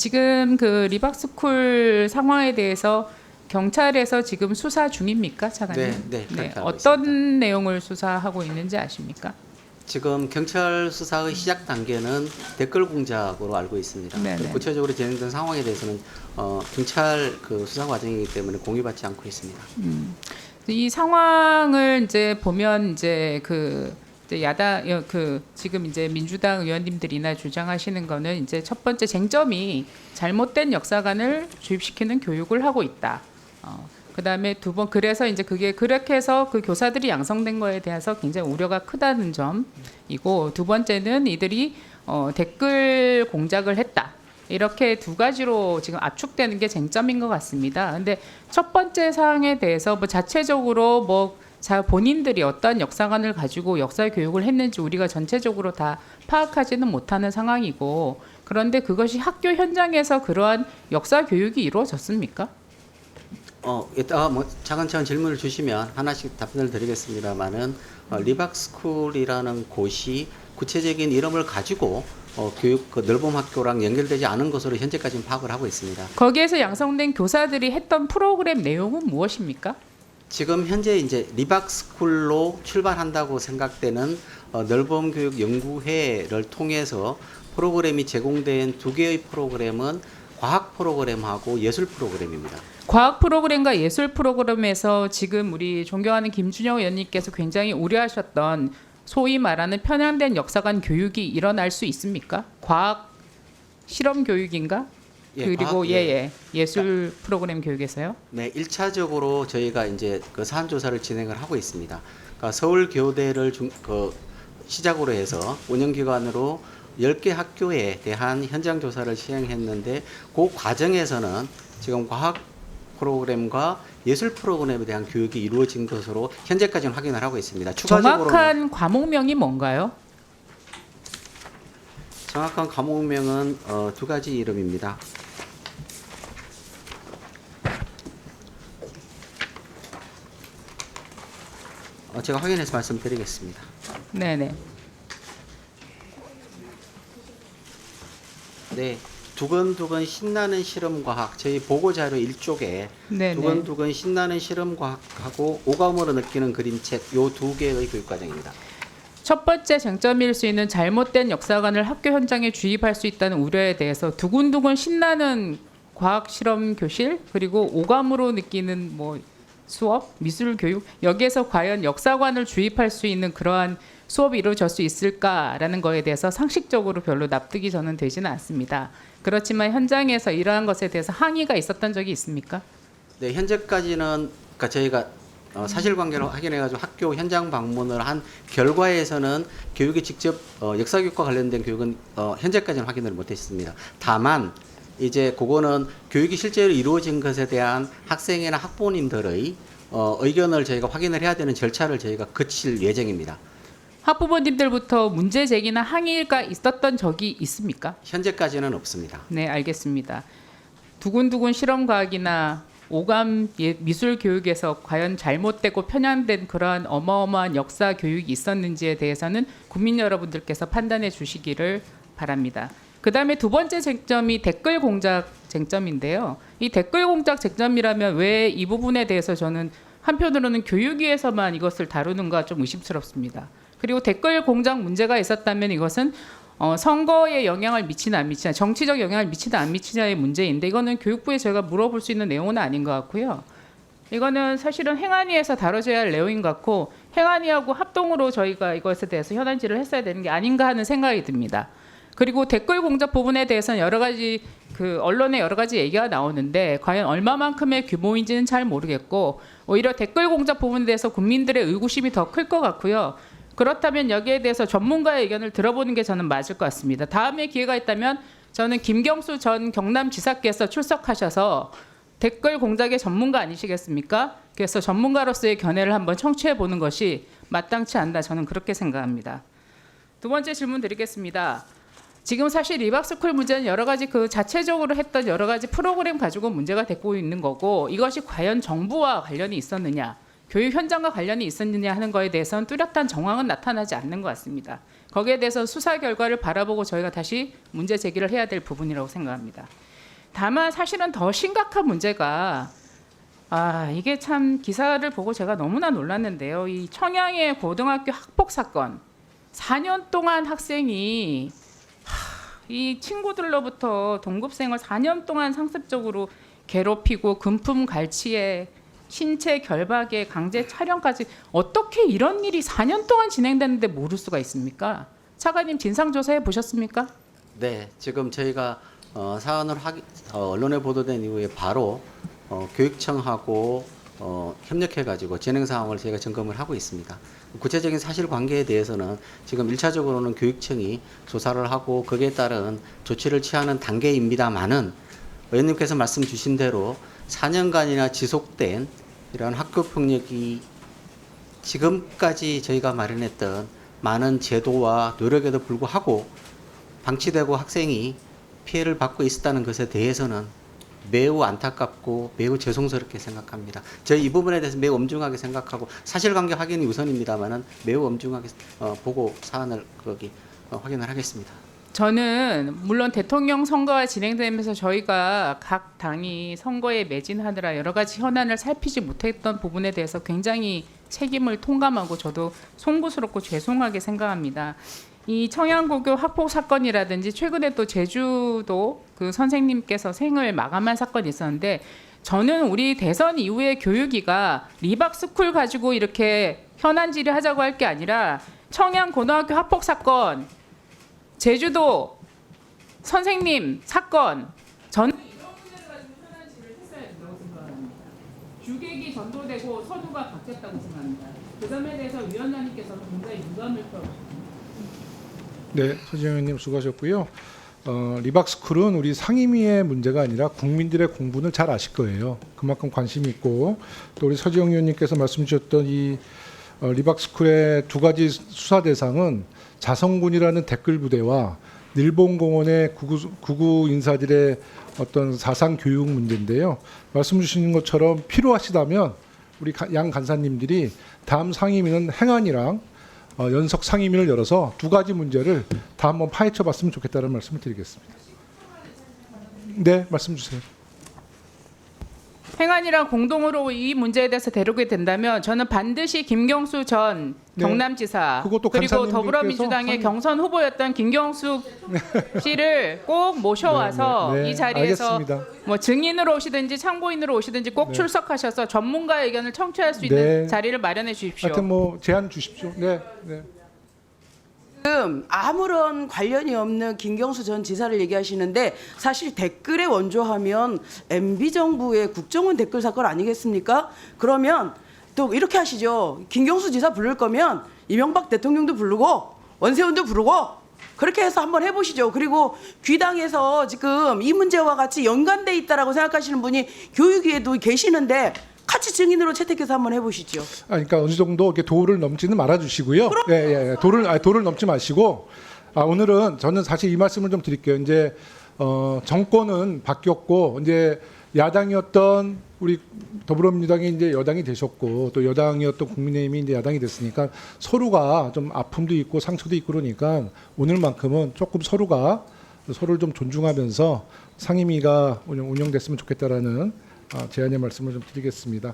지금 그 리박스쿨 상황에 대해서 경찰에서 지금 수사 중입니까, 차관님? 네, 그렇게 알고 어떤 있습니다. 내용을 수사하고 있는지 아십니까? 지금 경찰 수사의 시작 단계는 댓글 공작으로 알고 있습니다. 네네. 구체적으로 진행된 상황에 대해서는 경찰 그 수사 과정이기 때문에 공유받지 않고 있습니다. 이 상황을 이제 보면 이제 이제 야당 지금 이제 민주당 의원님들이나 주장하시는 거는 이제 첫 번째 쟁점이 잘못된 역사관을 주입시키는 교육을 하고 있다. 그다음에 두 번 그래서 이제 그게 그렇게 해서 그 교사들이 양성된 거에 대해서 굉장히 우려가 크다는 점이고, 두 번째는 이들이 댓글 공작을 했다. 이렇게 두 가지로 지금 압축되는 게 쟁점인 것 같습니다. 근데 첫 번째 사항에 대해서 뭐 자체적으로 본인들이 어떤 역사관을 가지고 역사 교육을 했는지 우리가 전체적으로 다 파악하지는 못하는 상황이고, 그런데 그것이 학교 현장에서 그러한 역사 교육이 이루어졌습니까? 이따가 차근차근 질문을 주시면 하나씩 답변을 드리겠습니다만은 리박스쿨이라는 곳이 구체적인 이름을 가지고 교육 그 넓음학교랑 연결되지 않은 것으로 현재까지는 파악을 하고 있습니다. 거기에서 양성된 교사들이 했던 프로그램 내용은 무엇입니까? 지금 현재 이제 리박스쿨로 출발한다고 생각되는 넓음교육연구회를 통해서 프로그램이 제공된 두 개의 프로그램은 과학 프로그램하고 예술 프로그램입니다. 과학 프로그램과 예술 프로그램에서 지금 우리 존경하는 김준영 의원님께서 굉장히 우려하셨던 소위 말하는 편향된 역사관 교육이 일어날 수 있습니까? 과학 실험 교육인가? 그리고 예술 프로그램 교육에서요? 네, 1차적으로 저희가 이제 그 사안 조사를 진행을 하고 있습니다. 그러니까 서울 교대를 시작으로 해서 운영 기관으로 10개 학교에 대한 현장 조사를 시행했는데, 그 과정에서는 지금 과학 프로그램과 예술 프로그램에 대한 교육이 이루어진 것으로 현재까지는 확인을 하고 있습니다. 정확한 과목명이 뭔가요? 정확한 과목명은 두 가지 이름입니다. 제가 확인해서 말씀드리겠습니다. 네네. 네, 두근두근 신나는 실험과학, 저희 보고자료 1쪽에 네네. 두근두근 신나는 실험과학하고 오감으로 느끼는 그림책, 요 두 개의 교육과정입니다. 첫 번째 쟁점일 수 있는 잘못된 역사관을 학교 현장에 주입할 수 있다는 우려에 대해서 두근두근 신나는 과학 실험 교실, 그리고 오감으로 느끼는 수업, 미술 교육, 여기에서 과연 역사관을 주입할 수 있는 그러한 수업이 이루어질 수 있을까라는 거에 대해서 상식적으로 별로 납득이 저는 되지는 않습니다. 그렇지만 현장에서 이러한 것에 대해서 항의가 있었던 적이 있습니까? 네, 현재까지는 그러니까 저희가 사실관계를 확인해가지고 학교 현장 방문을 한 결과에서는 교육이 직접 역사교육과 관련된 교육은 현재까지는 확인을 못했습니다. 다만 이제 그거는 교육이 실제로 이루어진 것에 대한 학생이나 학부모님들의 의견을 저희가 확인을 해야 되는 절차를 저희가 거칠 예정입니다. 학부모님들부터 문제 제기나 항의가 있었던 적이 있습니까? 현재까지는 없습니다. 네, 알겠습니다. 두근두근 실험과학이나 오감 미술 교육에서 과연 잘못되고 편향된 그러한 어마어마한 역사 교육이 있었는지에 대해서는 국민 여러분들께서 판단해 주시기를 바랍니다. 그 다음에 두 번째 쟁점이 댓글 공작 쟁점인데요. 이 댓글 공작 쟁점이라면 왜 이 부분에 대해서 저는 한편으로는 교육위에서만 이것을 다루는가 좀 의심스럽습니다. 그리고 댓글 공작 문제가 있었다면 이것은 선거에 영향을 미치나 안 미치나, 정치적 영향을 미치나 안 미치냐의 문제인데, 이거는 교육부에 저희가 물어볼 수 있는 내용은 아닌 것 같고요. 이거는 사실은 행안위에서 다뤄져야 할 내용인 것 같고, 행안위하고 합동으로 저희가 이것에 대해서 현안질을 했어야 되는 게 아닌가 하는 생각이 듭니다. 그리고 댓글 공작 부분에 대해서는 여러 가지 언론에 여러 가지 얘기가 나오는데 과연 얼마만큼의 규모인지는 잘 모르겠고, 오히려 댓글 공작 부분에 대해서 국민들의 의구심이 더 클 것 같고요. 그렇다면 여기에 대해서 전문가의 의견을 들어보는 게 저는 맞을 것 같습니다. 다음에 기회가 있다면 저는 김경수 전 경남지사께서 출석하셔서 댓글 공작의 전문가 아니시겠습니까? 그래서 전문가로서의 견해를 한번 청취해 보는 것이 마땅치 않다, 저는 그렇게 생각합니다. 두 번째 질문 드리겠습니다. 지금 사실 리박스쿨 문제는 여러 가지 자체적으로 했던 여러 가지 프로그램 가지고 문제가 되고 있는 거고, 이것이 과연 정부와 관련이 있었느냐, 교육 현장과 관련이 있었느냐 하는 거에 대해서는 뚜렷한 정황은 나타나지 않는 것 같습니다. 거기에 대해서 수사 결과를 바라보고 저희가 다시 문제 제기를 해야 될 부분이라고 생각합니다. 다만 사실은 더 심각한 문제가 이게 참 기사를 보고 제가 너무나 놀랐는데요. 이 청양의 고등학교 학폭 사건 4년 동안 학생이 이 친구들로부터 동급생을 4년 동안 상습적으로 괴롭히고 금품 갈취에 신체 결박에 강제 촬영까지 어떻게 이런 일이 4년 동안 진행됐는데 모를 수가 있습니까? 차관님 진상조사해 보셨습니까? 네, 지금 저희가 사안을 언론에 보도된 이후에 바로 교육청하고 협력해가지고 진행 상황을 저희가 점검을 하고 있습니다. 구체적인 사실관계에 대해서는 지금 1차적으로는 교육청이 조사를 하고 거기에 따른 조치를 취하는 단계입니다만은 의원님께서 말씀 주신 대로 4년간이나 지속된 이런 학교 폭력이 지금까지 저희가 마련했던 많은 제도와 노력에도 불구하고 방치되고 학생이 피해를 받고 있었다는 것에 대해서는 매우 안타깝고 매우 죄송스럽게 생각합니다. 저희 이 부분에 대해서 매우 엄중하게 생각하고 사실관계 확인이 우선입니다만은 매우 엄중하게 보고 사안을 확인을 하겠습니다. 저는 물론 대통령 선거가 진행되면서 저희가 각 당이 선거에 매진하느라 여러 가지 현안을 살피지 못했던 부분에 대해서 굉장히 책임을 통감하고 저도 송구스럽고 죄송하게 생각합니다. 이 청양고교 학폭 사건이라든지 최근에 또 제주도 그 선생님께서 생을 마감한 사건이 있었는데 저는 우리 대선 이후에 교육위가 리박스쿨 가지고 이렇게 현안 질의하자고 할 게 아니라 청양고등학교 학폭 사건, 제주도 선생님 사건 저는 이런 문제를 가지고 현안 질의를 했어야 된다고 생각합니다. 주객이 전도되고 서두가 바뀌었다고 생각합니다. 그 점에 대해서 위원장님께서 굉장히 유감을 표하셨습니다. 네, 서지영 의원님 수고하셨고요. 리박스쿨은 우리 상임위의 문제가 아니라 국민들의 공분을 잘 아실 거예요. 그만큼 관심이 있고 또 우리 서지영 의원님께서 말씀 주셨던 이 리박스쿨의 두 가지 수사 대상은 자성군이라는 댓글 부대와 일본공원의 구구 인사들의 어떤 사상 교육 문제인데요. 말씀 주시는 것처럼 필요하시다면 우리 양 간사님들이 다음 상임위는 행안이랑 연석 상임위를 열어서 두 가지 문제를 다 한번 파헤쳐봤으면 좋겠다는 말씀을 드리겠습니다. 네, 말씀 주세요. 행안이랑 공동으로 이 문제에 대해서 다루게 된다면 저는 반드시 김경수 전 네. 경남지사 그것도 그리고 간사님들께서 더불어민주당의 경선 후보였던 김경수 씨를 꼭 모셔와서 네, 네, 네. 이 자리에서 알겠습니다. 뭐 증인으로 오시든지 참고인으로 오시든지 꼭 네. 출석하셔서 전문가 의견을 청취할 수 있는 네. 자리를 마련해 주십시오. 하여튼 뭐 제안 주십시오. 네, 네. 지금 아무런 관련이 없는 김경수 전 지사를 얘기하시는데 사실 댓글에 원조하면 MB 정부의 국정원 댓글 사건 아니겠습니까? 그러면 또 이렇게 하시죠. 김경수 지사 부를 거면 이명박 대통령도 부르고 원세훈도 부르고 그렇게 해서 한번 해보시죠. 그리고 귀당에서 지금 이 문제와 같이 연관돼 있다라고 생각하시는 분이 교육위에도 계시는데 같이 증인으로 채택해서 한번 해보시죠. 그러니까 어느 정도 이렇게 도를 넘지는 말아주시고요. 예. 도를 넘지 마시고 오늘은 저는 사실 이 말씀을 좀 드릴게요. 이제 정권은 바뀌었고 이제 야당이었던 우리 더불어민주당이 이제 여당이 되셨고 또 여당이었던 국민의힘이 이제 야당이 됐으니까 서로가 좀 아픔도 있고 상처도 있고 그러니까 오늘만큼은 조금 서로를 좀 존중하면서 상임위가 운영됐으면 좋겠다라는 제안의 말씀을 좀 드리겠습니다.